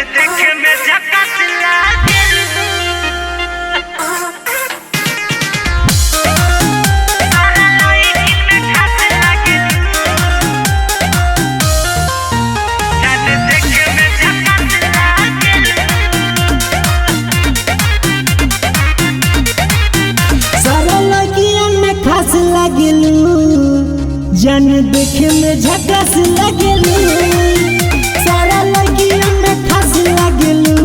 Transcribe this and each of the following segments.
देखे में झकास लागेलू। सारा लइकिन में खास लागेलू। जान देखे में झकास लागेलू। सारा लड़कियन में खास लागेलू, जान देखे में झकास लागेलू। सारा लड़कियन में खास लागेलू,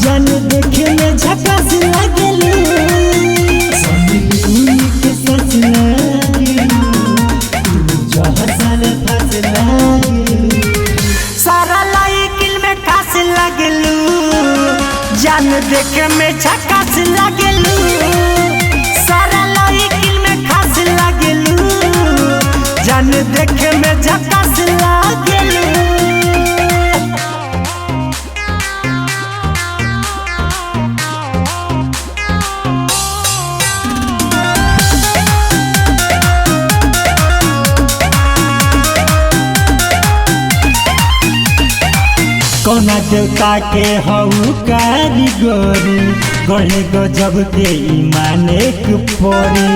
जान देखे में झकास लागेलू। के सच लागेलू, तू जहाँ साले फंस लागेलू। सारा लड़कियन में खास लागेलू, जान देखे में झकास लागेलू। सारा लड़कियन में खास लागेलू, जान देखे में झकास लागेलू। कौना देवता के हऊ कारीगरी, गढ़े गजब के ईमान एक परी।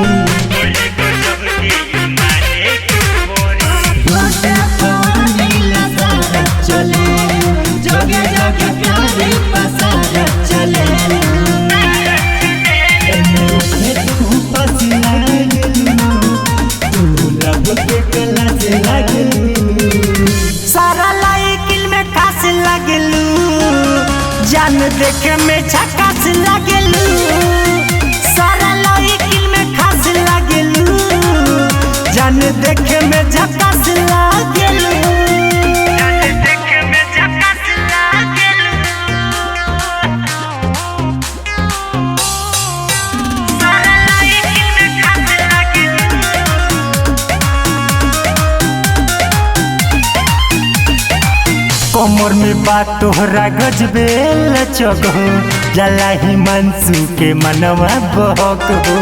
चले जगे जगे प्यारे पसारा चले। तू पास लागलू, तू लब के कला से लागलू। सारा लइकिन में खास लागलू, जान देखे में झकास लागलू। सारा लइकिन में खास लागलू, जान देखे में झकास लागलू। कमर में बात तोहरा गजबे लचक हो, जला ही मनसू के मनवा बहक हो।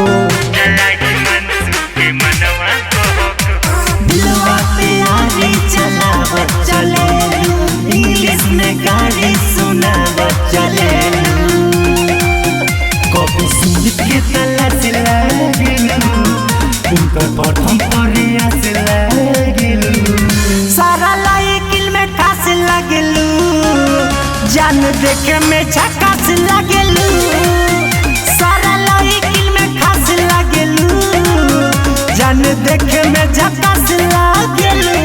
दिलवा पे आरी चलावत चलेलू, इंग्लिश में गाड़ी सुनावत चलेलू। कभी सुनित के तलाश लागेलू, उनका प्रथम प्रयास लागेलू। सारा लइकिन में खास लागेलू, जान देखे में झकास लागेलू। सारा लइकिन में खास लागेलू, जान देखे में झकास लागेलू।